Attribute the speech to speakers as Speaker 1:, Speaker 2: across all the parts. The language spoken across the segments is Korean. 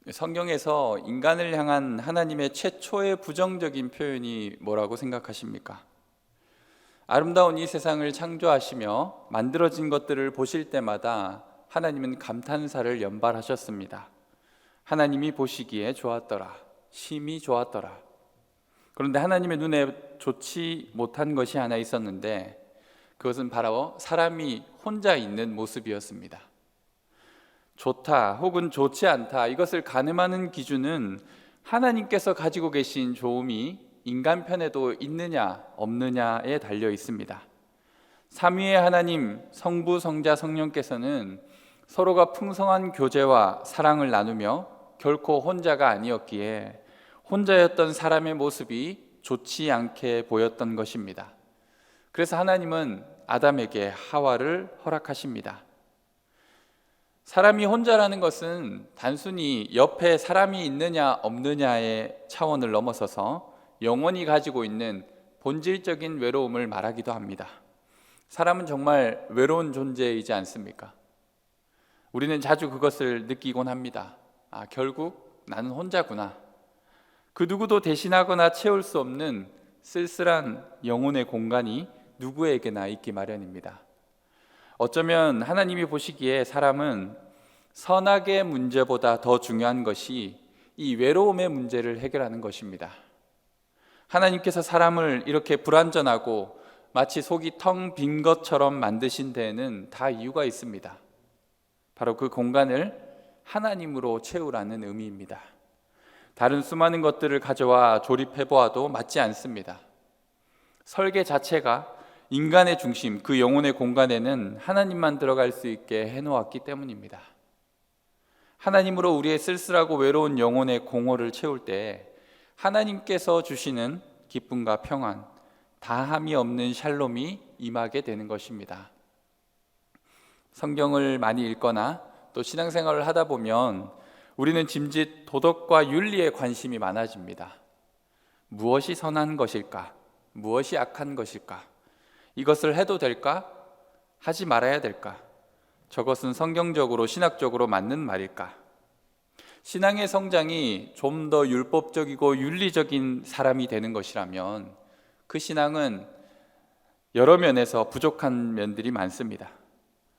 Speaker 1: 성경에서 인간을 향한 하나님의 최초의 부정적인 표현이 뭐라고 생각하십니까? 아름다운 이 세상을 창조하시며 만들어진 것들을 보실 때마다 하나님은 감탄사를 연발하셨습니다. 하나님이 보시기에 좋았더라, 심히 좋았더라. 그런데 하나님의 눈에 좋지 못한 것이 하나 있었는데, 그것은 바로 사람이 혼자 있는 모습이었습니다. 좋다 혹은 좋지 않다, 이것을 가늠하는 기준은 하나님께서 가지고 계신 좋음이 인간 편에도 있느냐 없느냐에 달려 있습니다. 삼위의 하나님 성부 성자 성령께서는 서로가 풍성한 교제와 사랑을 나누며 결코 혼자가 아니었기에 혼자였던 사람의 모습이 좋지 않게 보였던 것입니다. 그래서 하나님은 아담에게 하와를 허락하십니다. 사람이 혼자라는 것은 단순히 옆에 사람이 있느냐 없느냐의 차원을 넘어서서 영원히 가지고 있는 본질적인 외로움을 말하기도 합니다. 사람은 정말 외로운 존재이지 않습니까? 우리는 자주 그것을 느끼곤 합니다. 결국 나는 혼자구나. 그 누구도 대신하거나 채울 수 없는 쓸쓸한 영혼의 공간이 누구에게나 있기 마련입니다. 어쩌면 하나님이 보시기에 사람은 선악의 문제보다 더 중요한 것이 이 외로움의 문제를 해결하는 것입니다. 하나님께서 사람을 이렇게 불완전하고 마치 속이 텅 빈 것처럼 만드신 데에는 다 이유가 있습니다. 바로 그 공간을 하나님으로 채우라는 의미입니다. 다른 수많은 것들을 가져와 조립해 보아도 맞지 않습니다. 설계 자체가 인간의 중심, 그 영혼의 공간에는 하나님만 들어갈 수 있게 해놓았기 때문입니다. 하나님으로 우리의 쓸쓸하고 외로운 영혼의 공허를 채울 때 하나님께서 주시는 기쁨과 평안, 다함이 없는 샬롬이 임하게 되는 것입니다. 성경을 많이 읽거나 또 신앙생활을 하다 보면 우리는 짐짓 도덕과 윤리에 관심이 많아집니다. 무엇이 선한 것일까? 무엇이 악한 것일까? 이것을 해도 될까? 하지 말아야 될까? 저것은 성경적으로 신학적으로 맞는 말일까? 신앙의 성장이 좀 더 율법적이고 윤리적인 사람이 되는 것이라면 그 신앙은 여러 면에서 부족한 면들이 많습니다.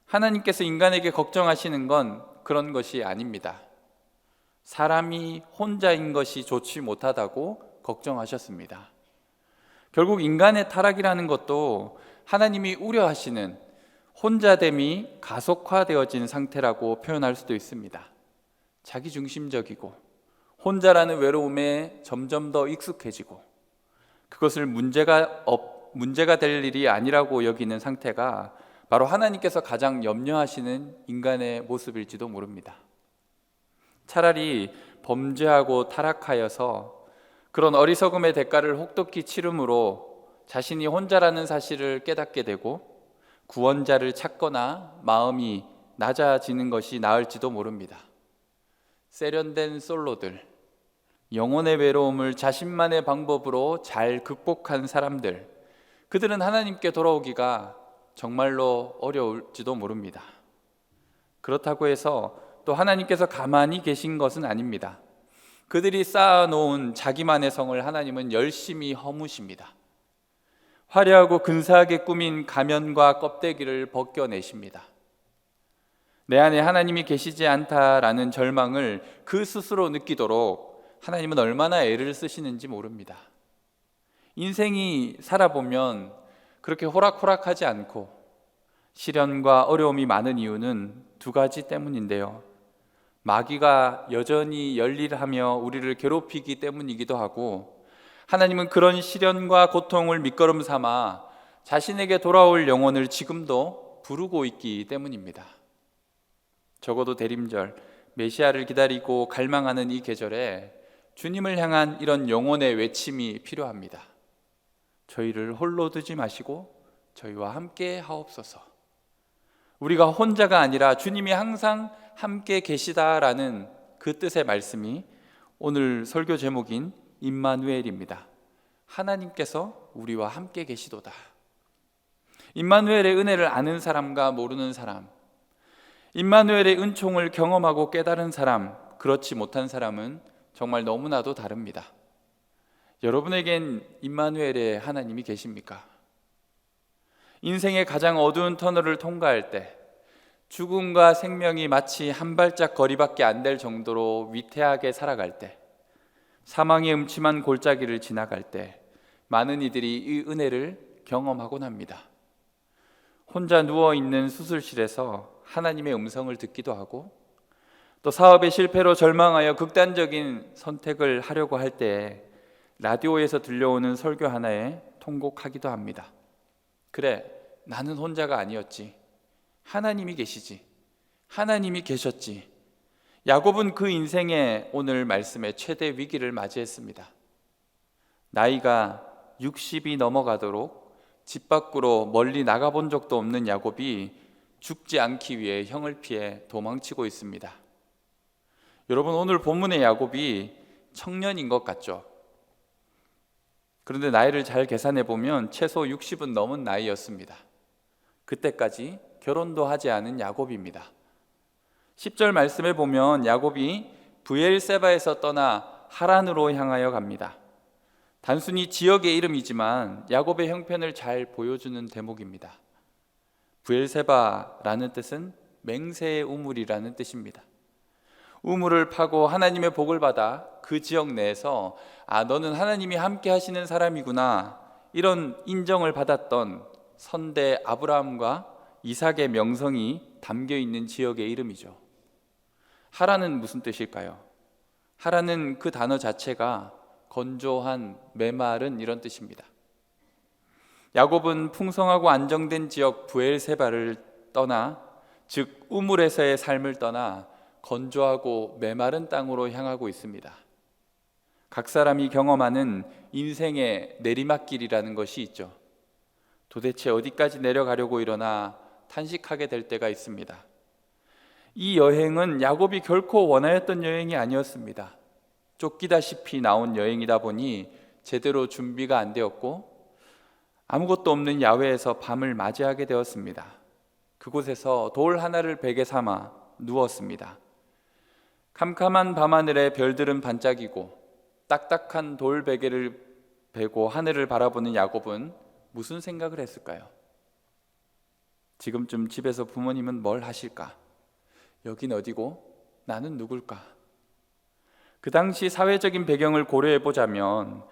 Speaker 1: 하나님께서 인간에게 걱정하시는 건 그런 것이 아닙니다. 사람이 혼자인 것이 좋지 못하다고 걱정하셨습니다. 결국 인간의 타락이라는 것도 하나님이 우려하시는 혼자됨이 가속화되어진 상태라고 표현할 수도 있습니다. 자기중심적이고 혼자라는 외로움에 점점 더 익숙해지고 그것을 문제가 될 일이 아니라고 여기는 상태가 바로 하나님께서 가장 염려하시는 인간의 모습일지도 모릅니다. 차라리 범죄하고 타락하여서 그런 어리석음의 대가를 혹독히 치름으로 자신이 혼자라는 사실을 깨닫게 되고 구원자를 찾거나 마음이 낮아지는 것이 나을지도 모릅니다. 세련된 솔로들, 영혼의 외로움을 자신만의 방법으로 잘 극복한 사람들, 그들은 하나님께 돌아오기가 정말로 어려울지도 모릅니다. 그렇다고 해서 또 하나님께서 가만히 계신 것은 아닙니다. 그들이 쌓아놓은 자기만의 성을 하나님은 열심히 허무십니다. 화려하고 근사하게 꾸민 가면과 껍데기를 벗겨내십니다. 내 안에 하나님이 계시지 않다라는 절망을 그 스스로 느끼도록 하나님은 얼마나 애를 쓰시는지 모릅니다. 인생이 살아보면 그렇게 호락호락하지 않고 시련과 어려움이 많은 이유는 두 가지 때문인데요. 마귀가 여전히 열일하며 우리를 괴롭히기 때문이기도 하고, 하나님은 그런 시련과 고통을 밑거름 삼아 자신에게 돌아올 영혼을 지금도 부르고 있기 때문입니다. 적어도 대림절, 메시아를 기다리고 갈망하는 이 계절에 주님을 향한 이런 영혼의 외침이 필요합니다. 저희를 홀로 두지 마시고 저희와 함께 하옵소서. 우리가 혼자가 아니라 주님이 항상 함께 계시다라는 그 뜻의 말씀이 오늘 설교 제목인 임마누엘입니다. 하나님께서 우리와 함께 계시도다. 임마누엘의 은혜를 아는 사람과 모르는 사람, 임마누엘의 은총을 경험하고 깨달은 사람, 그렇지 못한 사람은 정말 너무나도 다릅니다. 여러분에겐 임마누엘의 하나님이 계십니까? 인생의 가장 어두운 터널을 통과할 때 죽음과 생명이 마치 한 발짝 거리밖에 안 될 정도로 위태하게 살아갈 때, 사망의 음침한 골짜기를 지나갈 때 많은 이들이 이 은혜를 경험하곤 합니다. 혼자 누워있는 수술실에서 하나님의 음성을 듣기도 하고, 또 사업의 실패로 절망하여 극단적인 선택을 하려고 할 때 라디오에서 들려오는 설교 하나에 통곡하기도 합니다. 그래, 나는 혼자가 아니었지. 하나님이 계시지. 하나님이 계셨지. 야곱은 그 인생의 오늘 말씀의 최대 위기를 맞이했습니다. 나이가 60이 넘어가도록 집 밖으로 멀리 나가본 적도 없는 야곱이 죽지 않기 위해 형을 피해 도망치고 있습니다. 여러분, 오늘 본문의 야곱이 청년인 것 같죠? 그런데 나이를 잘 계산해 보면 최소 60은 넘은 나이였습니다. 그때까지 결혼도 하지 않은 야곱입니다. 10절 말씀에 보면 야곱이 브엘세바에서 떠나 하란으로 향하여 갑니다. 단순히 지역의 이름이지만 야곱의 형편을 잘 보여주는 대목입니다. 브엘세바라는 뜻은 맹세의 우물이라는 뜻입니다. 우물을 파고 하나님의 복을 받아 그 지역 내에서 너는 하나님이 함께 하시는 사람이구나, 이런 인정을 받았던 선대 아브라함과 이삭의 명성이 담겨 있는 지역의 이름이죠. 하란은 무슨 뜻일까요? 하란은 그 단어 자체가 건조한, 메마른 이런 뜻입니다. 야곱은 풍성하고 안정된 지역 브엘세바를 떠나, 즉 우물에서의 삶을 떠나 건조하고 메마른 땅으로 향하고 있습니다. 각 사람이 경험하는 인생의 내리막길이라는 것이 있죠. 도대체 어디까지 내려가려고 일어나 탄식하게 될 때가 있습니다. 이 여행은 야곱이 결코 원하였던 여행이 아니었습니다. 쫓기다시피 나온 여행이다 보니 제대로 준비가 안 되었고 아무것도 없는 야외에서 밤을 맞이하게 되었습니다. 그곳에서 돌 하나를 베개 삼아 누웠습니다. 캄캄한 밤하늘에 별들은 반짝이고 딱딱한 돌 베개를 베고 하늘을 바라보는 야곱은 무슨 생각을 했을까요? 지금쯤 집에서 부모님은 뭘 하실까? 여긴 어디고 나는 누굴까? 그 당시 사회적인 배경을 고려해 보자면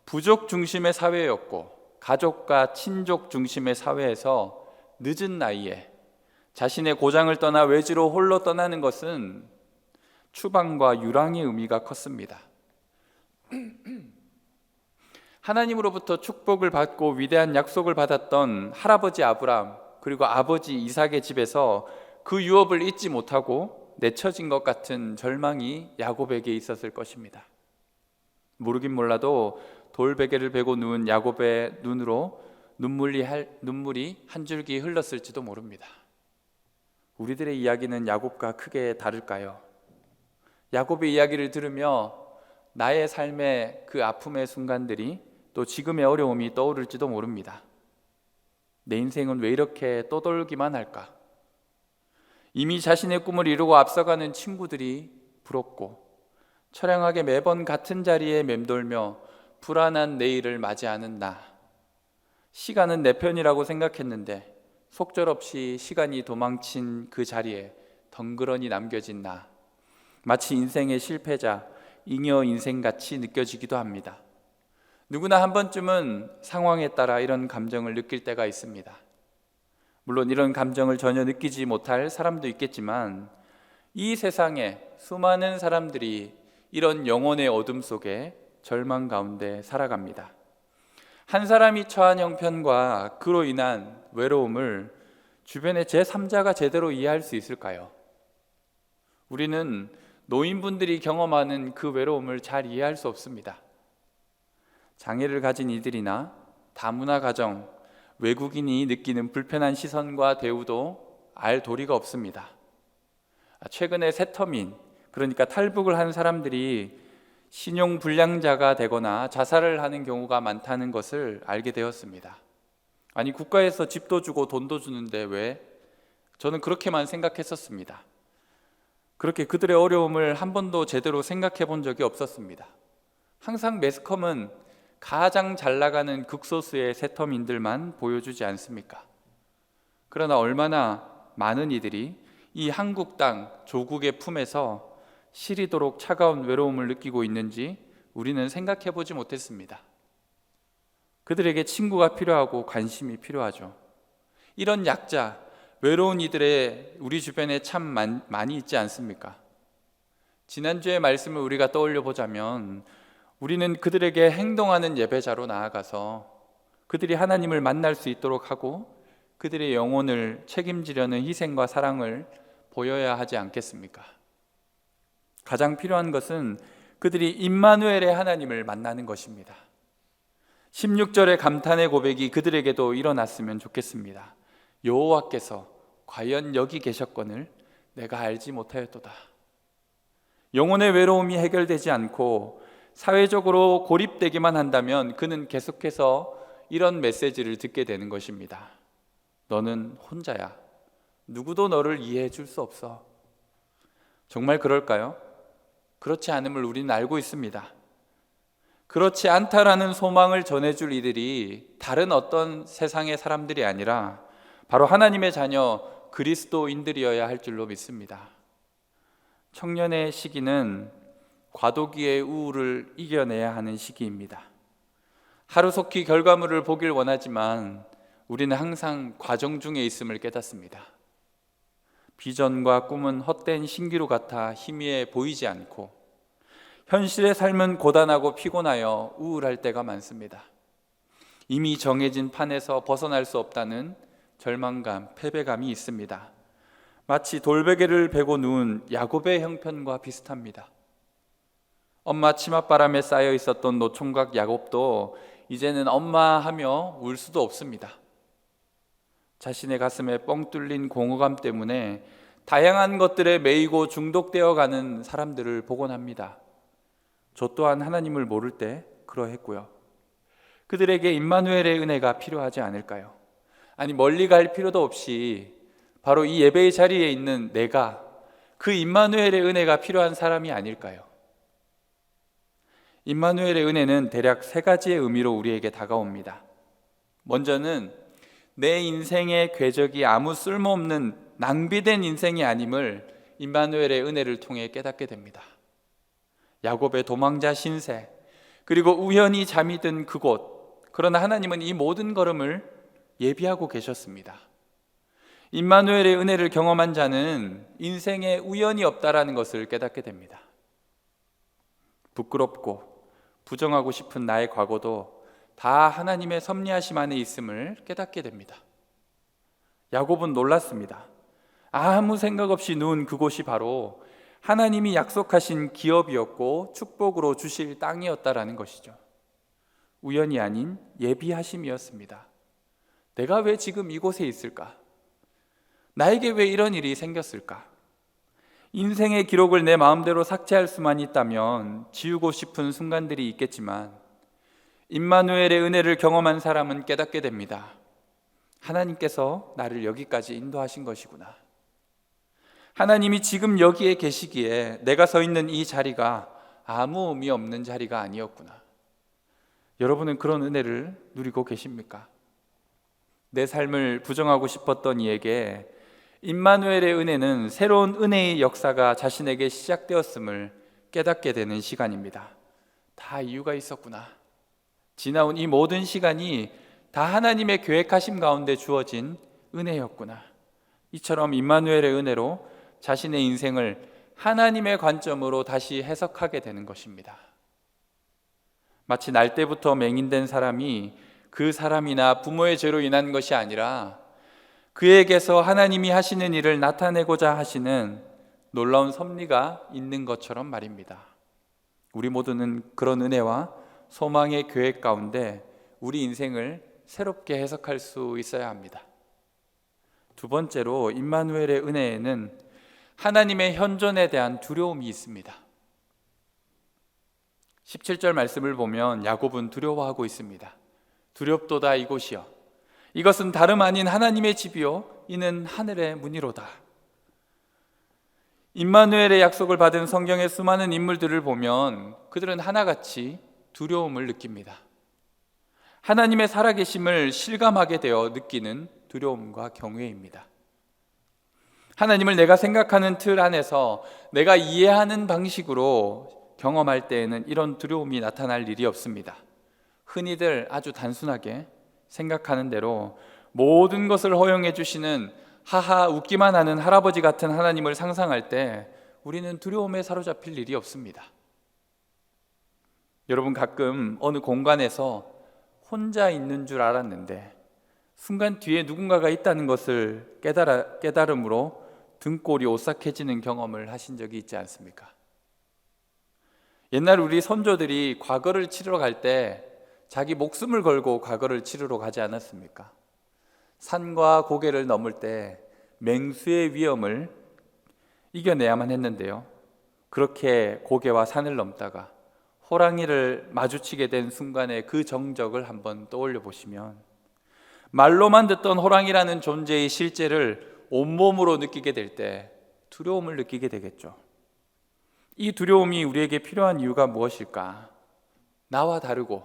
Speaker 1: 부족 중심의 사회였고 가족과 친족 중심의 사회에서 늦은 나이에 자신의 고장을 떠나 외지로 홀로 떠나는 것은 추방과 유랑의 의미가 컸습니다. 하나님으로부터 축복을 받고 위대한 약속을 받았던 할아버지 아브라함 그리고 아버지 이삭의 집에서 그 유업을 잊지 못하고 내쳐진 것 같은 절망이 야곱에게 있었을 것입니다. 모르긴 몰라도 돌베개를 베고 누운 야곱의 눈으로 눈물이 한 줄기 흘렀을지도 모릅니다. 우리들의 이야기는 야곱과 크게 다를까요? 야곱의 이야기를 들으며 나의 삶의 그 아픔의 순간들이 또 지금의 어려움이 떠오를지도 모릅니다. 내 인생은 왜 이렇게 떠돌기만 할까? 이미 자신의 꿈을 이루고 앞서가는 친구들이 부럽고 처량하게 매번 같은 자리에 맴돌며 불안한 내일을 맞이하는 나. 시간은 내 편이라고 생각했는데 속절없이 시간이 도망친 그 자리에 덩그러니 남겨진 나. 마치 인생의 실패자, 잉여 인생같이 느껴지기도 합니다. 누구나 한 번쯤은 상황에 따라 이런 감정을 느낄 때가 있습니다. 물론 이런 감정을 전혀 느끼지 못할 사람도 있겠지만 이 세상에 수많은 사람들이 이런 영혼의 어둠 속에 절망 가운데 살아갑니다. 한 사람이 처한 형편과 그로 인한 외로움을 주변의 제3자가 제대로 이해할 수 있을까요? 우리는 노인분들이 경험하는 그 외로움을 잘 이해할 수 없습니다. 장애를 가진 이들이나 다문화 가정, 외국인이 느끼는 불편한 시선과 대우도 알 도리가 없습니다. 최근에 세터민, 그러니까 탈북을 한 사람들이 신용불량자가 되거나 자살을 하는 경우가 많다는 것을 알게 되었습니다. 아니, 국가에서 집도 주고 돈도 주는데 왜? 저는 그렇게만 생각했었습니다. 그렇게 그들의 어려움을 한 번도 제대로 생각해 본 적이 없었습니다. 항상 매스컴은 가장 잘 나가는 극소수의 세터민들만 보여주지 않습니까? 그러나 얼마나 많은 이들이 이 한국 땅 조국의 품에서 시리도록 차가운 외로움을 느끼고 있는지 우리는 생각해 보지 못했습니다. 그들에게 친구가 필요하고 관심이 필요하죠. 이런 약자, 외로운 이들의 우리 주변에 참 많이 있지 않습니까? 지난주의 말씀을 우리가 떠올려 보자면 우리는 그들에게 행동하는 예배자로 나아가서 그들이 하나님을 만날 수 있도록 하고 그들의 영혼을 책임지려는 희생과 사랑을 보여야 하지 않겠습니까? 가장 필요한 것은 그들이 임마누엘의 하나님을 만나는 것입니다. 16절의 감탄의 고백이 그들에게도 일어났으면 좋겠습니다. 여호와께서 과연 여기 계셨거늘 내가 알지 못하였도다. 영혼의 외로움이 해결되지 않고 사회적으로 고립되기만 한다면 그는 계속해서 이런 메시지를 듣게 되는 것입니다. 너는 혼자야. 누구도 너를 이해해 줄 수 없어. 정말 그럴까요? 그렇지 않음을 우리는 알고 있습니다. 그렇지 않다라는 소망을 전해줄 이들이 다른 어떤 세상의 사람들이 아니라 바로 하나님의 자녀 그리스도인들이어야 할 줄로 믿습니다. 청년의 시기는 과도기의 우울을 이겨내야 하는 시기입니다. 하루속히 결과물을 보길 원하지만 우리는 항상 과정 중에 있음을 깨닫습니다. 비전과 꿈은 헛된 신기루 같아 희미해 보이지 않고 현실의 삶은 고단하고 피곤하여 우울할 때가 많습니다. 이미 정해진 판에서 벗어날 수 없다는 절망감, 패배감이 있습니다. 마치 돌베개를 베고 누운 야곱의 형편과 비슷합니다. 엄마 치맛바람에 쌓여 있었던 노총각 야곱도 이제는 엄마 하며 울 수도 없습니다. 자신의 가슴에 뻥 뚫린 공허감 때문에 다양한 것들에 매이고 중독되어 가는 사람들을 보곤 합니다. 저 또한 하나님을 모를 때 그러했고요. 그들에게 임마누엘의 은혜가 필요하지 않을까요? 아니, 멀리 갈 필요도 없이 바로 이 예배의 자리에 있는 내가 그 임마누엘의 은혜가 필요한 사람이 아닐까요? 임마누엘의 은혜는 대략 세 가지의 의미로 우리에게 다가옵니다. 먼저는 내 인생의 궤적이 아무 쓸모없는 낭비된 인생이 아님을 임마누엘의 은혜를 통해 깨닫게 됩니다. 야곱의 도망자 신세, 그리고 우연히 잠이 든 그곳, 그러나 하나님은 이 모든 걸음을 예비하고 계셨습니다. 임마누엘의 은혜를 경험한 자는 인생에 우연이 없다라는 것을 깨닫게 됩니다. 부끄럽고 부정하고 싶은 나의 과거도 다 하나님의 섭리하심 안에 있음을 깨닫게 됩니다. 야곱은 놀랐습니다. 아무 생각 없이 누운 그곳이 바로 하나님이 약속하신 기업이었고 축복으로 주실 땅이었다라는 것이죠. 우연이 아닌 예비하심이었습니다. 내가 왜 지금 이곳에 있을까? 나에게 왜 이런 일이 생겼을까? 인생의 기록을 내 마음대로 삭제할 수만 있다면 지우고 싶은 순간들이 있겠지만 임마누엘의 은혜를 경험한 사람은 깨닫게 됩니다. 하나님께서 나를 여기까지 인도하신 것이구나. 하나님이 지금 여기에 계시기에 내가 서 있는 이 자리가 아무 의미 없는 자리가 아니었구나. 여러분은 그런 은혜를 누리고 계십니까? 내 삶을 부정하고 싶었던 이에게 임마누엘의 은혜는 새로운 은혜의 역사가 자신에게 시작되었음을 깨닫게 되는 시간입니다. 다 이유가 있었구나. 지나온 이 모든 시간이 다 하나님의 계획하심 가운데 주어진 은혜였구나. 이처럼 임마누엘의 은혜로 자신의 인생을 하나님의 관점으로 다시 해석하게 되는 것입니다. 마치 날 때부터 맹인된 사람이 그 사람이나 부모의 죄로 인한 것이 아니라 그에게서 하나님이 하시는 일을 나타내고자 하시는 놀라운 섭리가 있는 것처럼 말입니다. 우리 모두는 그런 은혜와 소망의 계획 가운데 우리 인생을 새롭게 해석할 수 있어야 합니다. 두 번째로 임마누엘의 은혜에는 하나님의 현존에 대한 두려움이 있습니다. 17절 말씀을 보면 야곱은 두려워하고 있습니다. 두렵도다 이곳이여, 이것은 다름 아닌 하나님의 집이요 이는 하늘의 문이로다. 임마누엘의 약속을 받은 성경의 수많은 인물들을 보면 그들은 하나같이 두려움을 느낍니다. 하나님의 살아계심을 실감하게 되어 느끼는 두려움과 경외입니다. 하나님을 내가 생각하는 틀 안에서 내가 이해하는 방식으로 경험할 때에는 이런 두려움이 나타날 일이 없습니다. 흔히들 아주 단순하게 생각하는 대로 모든 것을 허용해 주시는 하하 웃기만 하는 할아버지 같은 하나님을 상상할 때 우리는 두려움에 사로잡힐 일이 없습니다. 여러분, 가끔 어느 공간에서 혼자 있는 줄 알았는데 순간 뒤에 누군가가 있다는 것을 깨달음으로 등골이 오싹해지는 경험을 하신 적이 있지 않습니까? 옛날 우리 선조들이 과거를 치르러 갈 때 자기 목숨을 걸고 과거를 치르러 가지 않았습니까? 산과 고개를 넘을 때 맹수의 위험을 이겨내야만 했는데요, 그렇게 고개와 산을 넘다가 호랑이를 마주치게 된 순간의 그 정적을 한번 떠올려 보시면 말로만 듣던 호랑이라는 존재의 실제를 온몸으로 느끼게 될 때 두려움을 느끼게 되겠죠. 이 두려움이 우리에게 필요한 이유가 무엇일까? 나와 다르고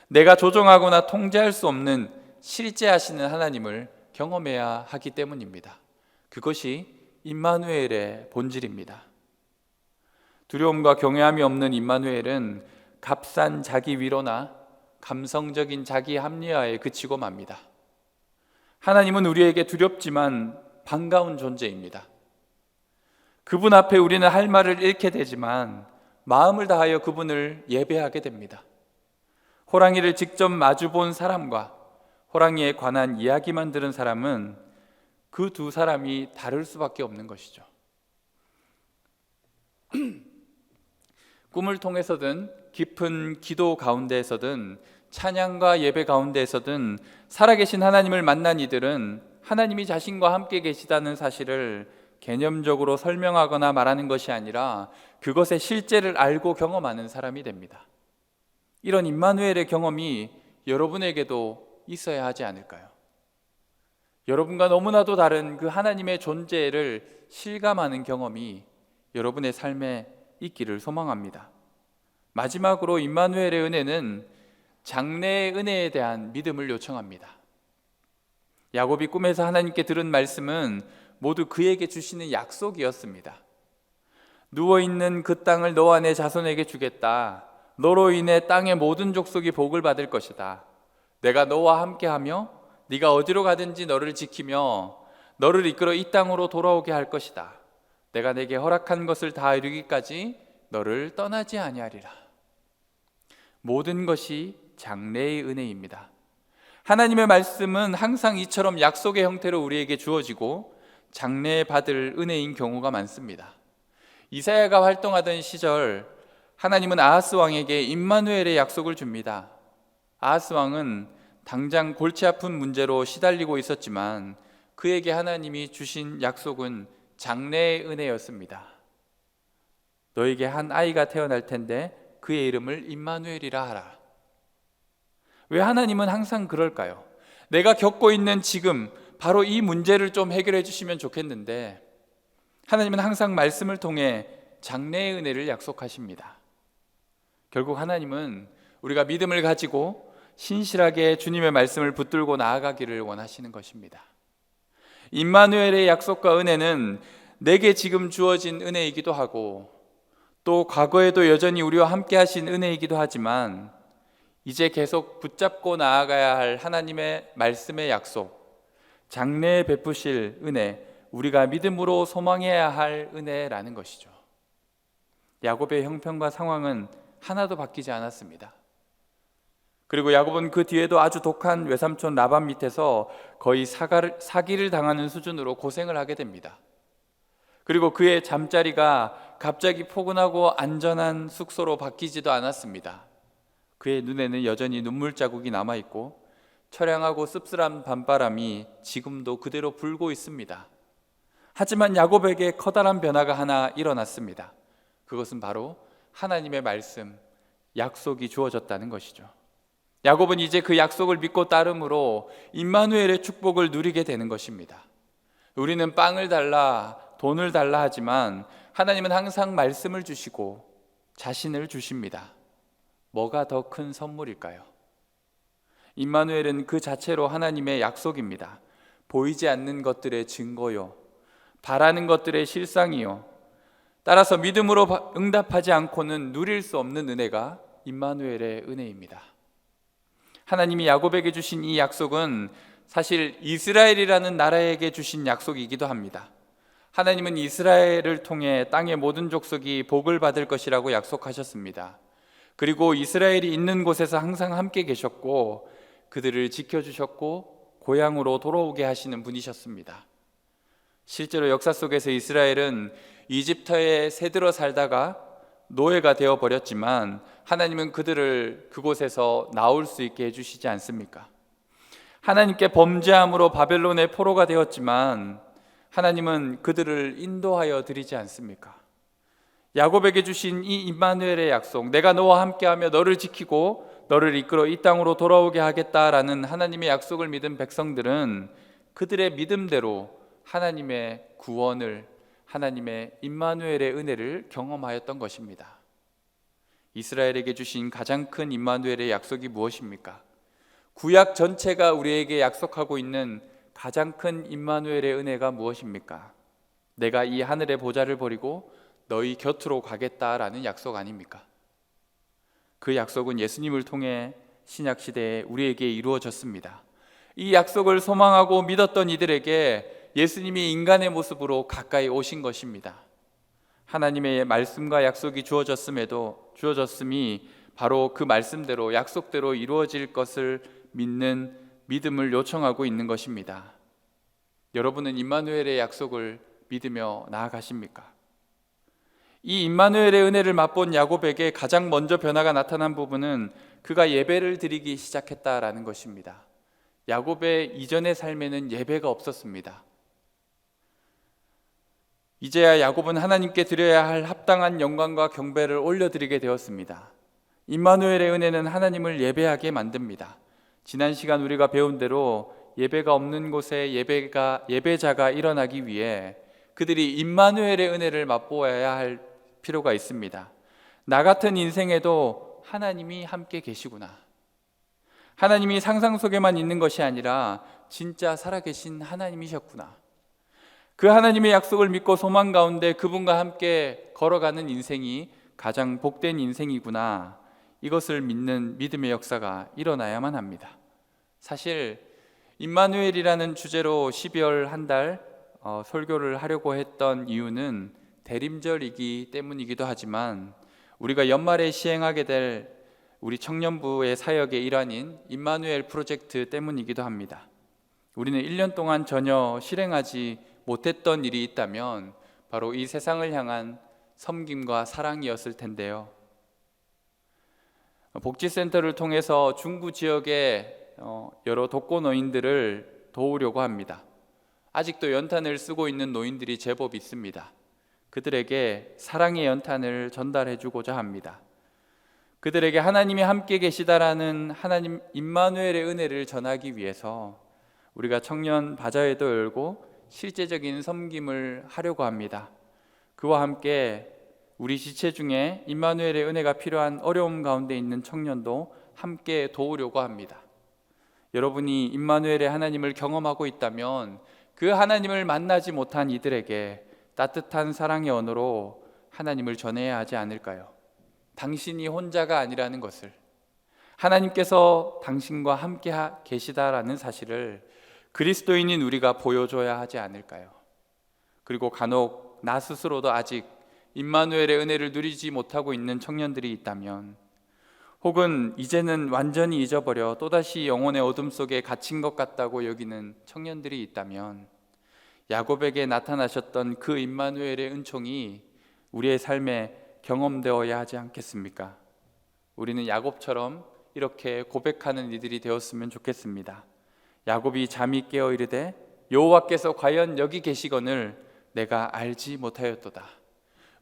Speaker 1: 내가 조종하거나 통제할 수 없는 실제하시는 하나님을 경험해야 하기 때문입니다. 그것이 임마누엘의 본질입니다. 두려움과 경외함이 없는 임마누엘은 값싼 자기 위로나 감성적인 자기 합리화에 그치고 맙니다. 하나님은 우리에게 두렵지만 반가운 존재입니다. 그분 앞에 우리는 할 말을 잃게 되지만 마음을 다하여 그분을 예배하게 됩니다. 호랑이를 직접 마주본 사람과 호랑이에 관한 이야기만 들은 사람은 그 두 사람이 다를 수밖에 없는 것이죠. 꿈을 통해서든 깊은 기도 가운데에서든 찬양과 예배 가운데에서든 살아계신 하나님을 만난 이들은 하나님이 자신과 함께 계시다는 사실을 개념적으로 설명하거나 말하는 것이 아니라 그것의 실제를 알고 경험하는 사람이 됩니다. 이런 임마누엘의 경험이 여러분에게도 있어야 하지 않을까요? 여러분과 너무나도 다른 그 하나님의 존재를 실감하는 경험이 여러분의 삶에 있기를 소망합니다. 마지막으로 임마누엘의 은혜는 장래의 은혜에 대한 믿음을 요청합니다. 야곱이 꿈에서 하나님께 들은 말씀은 모두 그에게 주시는 약속이었습니다. 누워있는 그 땅을 너와 내 자손에게 주겠다. 너로 인해 땅의 모든 족속이 복을 받을 것이다. 내가 너와 함께하며 네가 어디로 가든지 너를 지키며 너를 이끌어 이 땅으로 돌아오게 할 것이다. 내가 내게 허락한 것을 다 이루기까지 너를 떠나지 아니하리라. 모든 것이 장래의 은혜입니다. 하나님의 말씀은 항상 이처럼 약속의 형태로 우리에게 주어지고 장래에 받을 은혜인 경우가 많습니다. 이사야가 활동하던 시절 하나님은 아하스 왕에게 임마누엘의 약속을 줍니다. 아하스 왕은 당장 골치 아픈 문제로 시달리고 있었지만 그에게 하나님이 주신 약속은 장래의 은혜였습니다. 너에게 한 아이가 태어날 텐데 그의 이름을 임마누엘이라 하라. 왜 하나님은 항상 그럴까요? 내가 겪고 있는 지금 바로 이 문제를 좀 해결해 주시면 좋겠는데 하나님은 항상 말씀을 통해 장래의 은혜를 약속하십니다. 결국 하나님은 우리가 믿음을 가지고 신실하게 주님의 말씀을 붙들고 나아가기를 원하시는 것입니다. 임마누엘의 약속과 은혜는 내게 지금 주어진 은혜이기도 하고 또 과거에도 여전히 우리와 함께 하신 은혜이기도 하지만 이제 계속 붙잡고 나아가야 할 하나님의 말씀의 약속, 장래에 베푸실 은혜, 우리가 믿음으로 소망해야 할 은혜라는 것이죠. 야곱의 형편과 상황은 하나도 바뀌지 않았습니다. 그리고 야곱은 그 뒤에도 아주 독한 외삼촌 라반 밑에서 거의 사기를 당하는 수준으로 고생을 하게 됩니다. 그리고 그의 잠자리가 갑자기 포근하고 안전한 숙소로 바뀌지도 않았습니다. 그의 눈에는 여전히 눈물 자국이 남아있고 처량하고 씁쓸한 밤바람이 지금도 그대로 불고 있습니다. 하지만 야곱에게 커다란 변화가 하나 일어났습니다. 그것은 바로 하나님의 말씀, 약속이 주어졌다는 것이죠. 야곱은 이제 그 약속을 믿고 따름으로 임마누엘의 축복을 누리게 되는 것입니다. 우리는 빵을 달라, 돈을 달라 하지만 하나님은 항상 말씀을 주시고 자신을 주십니다. 뭐가 더 큰 선물일까요? 임마누엘은 그 자체로 하나님의 약속입니다. 보이지 않는 것들의 증거요, 바라는 것들의 실상이요, 따라서 믿음으로 응답하지 않고는 누릴 수 없는 은혜가 임마누엘의 은혜입니다. 하나님이 야곱에게 주신 이 약속은 사실 이스라엘이라는 나라에게 주신 약속이기도 합니다. 하나님은 이스라엘을 통해 땅의 모든 족속이 복을 받을 것이라고 약속하셨습니다. 그리고 이스라엘이 있는 곳에서 항상 함께 계셨고 그들을 지켜주셨고 고향으로 돌아오게 하시는 분이셨습니다. 실제로 역사 속에서 이스라엘은 이집트에 새들어 살다가 노예가 되어버렸지만 하나님은 그들을 그곳에서 나올 수 있게 해주시지 않습니까? 하나님께 범죄함으로 바벨론의 포로가 되었지만 하나님은 그들을 인도하여 드리지 않습니까? 야곱에게 주신 이 임마누엘의 약속, 내가 너와 함께하며 너를 지키고 너를 이끌어 이 땅으로 돌아오게 하겠다라는 하나님의 약속을 믿은 백성들은 그들의 믿음대로 하나님의 구원을, 하나님의 임마누엘의 은혜를 경험하였던 것입니다. 이스라엘에게 주신 가장 큰 임마누엘의 약속이 무엇입니까? 구약 전체가 우리에게 약속하고 있는 가장 큰 임마누엘의 은혜가 무엇입니까? 내가 이 하늘의 보좌를 버리고 너희 곁으로 가겠다라는 약속 아닙니까? 그 약속은 예수님을 통해 신약시대에 우리에게 이루어졌습니다. 이 약속을 소망하고 믿었던 이들에게 예수님이 인간의 모습으로 가까이 오신 것입니다. 하나님의 말씀과 약속이 주어졌음이 바로 그 말씀대로 약속대로 이루어질 것을 믿는 믿음을 요청하고 있는 것입니다. 여러분은 임마누엘의 약속을 믿으며 나아가십니까? 이 임마누엘의 은혜를 맛본 야곱에게 가장 먼저 변화가 나타난 부분은 그가 예배를 드리기 시작했다라는 것입니다. 야곱의 이전의 삶에는 예배가 없었습니다. 이제야 야곱은 하나님께 드려야 할 합당한 영광과 경배를 올려드리게 되었습니다. 임마누엘의 은혜는 하나님을 예배하게 만듭니다. 지난 시간 우리가 배운 대로 예배가 없는 곳에 예배자가 일어나기 위해 그들이 임마누엘의 은혜를 맛보아야 할 필요가 있습니다. 나 같은 인생에도 하나님이 함께 계시구나. 하나님이 상상 속에만 있는 것이 아니라 진짜 살아계신 하나님이셨구나. 그 하나님의 약속을 믿고 소망 가운데 그분과 함께 걸어가는 인생이 가장 복된 인생이구나. 이것을 믿는 믿음의 역사가 일어나야만 합니다. 사실 임마누엘이라는 주제로 12월 한 달 설교를 하려고 했던 이유는 대림절이기 때문이기도 하지만 우리가 연말에 시행하게 될 우리 청년부의 사역의 일환인 임마누엘 프로젝트 때문이기도 합니다. 우리는 1년 동안 전혀 실행하지 못했던 일이 있다면 바로 이 세상을 향한 섬김과 사랑이었을 텐데요. 복지센터를 통해서 중부 지역의 여러 독거노인들을 도우려고 합니다. 아직도 연탄을 쓰고 있는 노인들이 제법 있습니다. 그들에게 사랑의 연탄을 전달해 주고자 합니다. 그들에게 하나님이 함께 계시다라는 하나님 임마누엘의 은혜를 전하기 위해서 우리가 청년 바자회도 열고 실제적인 섬김을 하려고 합니다. 그와 함께 우리 지체 중에 임마누엘의 은혜가 필요한 어려움 가운데 있는 청년도 함께 도우려고 합니다. 여러분이 임마누엘의 하나님을 경험하고 있다면 그 하나님을 만나지 못한 이들에게 따뜻한 사랑의 언어로 하나님을 전해야 하지 않을까요? 당신이 혼자가 아니라는 것을, 하나님께서 당신과 함께 계시다라는 사실을 그리스도인인 우리가 보여줘야 하지 않을까요? 그리고 간혹 나 스스로도 아직 임마누엘의 은혜를 누리지 못하고 있는 청년들이 있다면, 혹은 이제는 완전히 잊어버려 또다시 영혼의 어둠 속에 갇힌 것 같다고 여기는 청년들이 있다면, 야곱에게 나타나셨던 그 임마누엘의 은총이 우리의 삶에 경험되어야 하지 않겠습니까? 우리는 야곱처럼 이렇게 고백하는 이들이 되었으면 좋겠습니다. 야곱이 잠이 깨어 이르되 여호와께서 과연 여기 계시거늘 내가 알지 못하였도다.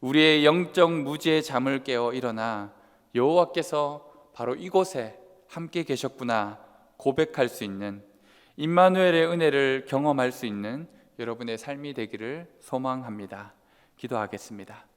Speaker 1: 우리의 영적 무지의 잠을 깨어 일어나 여호와께서 바로 이곳에 함께 계셨구나 고백할 수 있는, 임마누엘의 은혜를 경험할 수 있는 여러분의 삶이 되기를 소망합니다. 기도하겠습니다.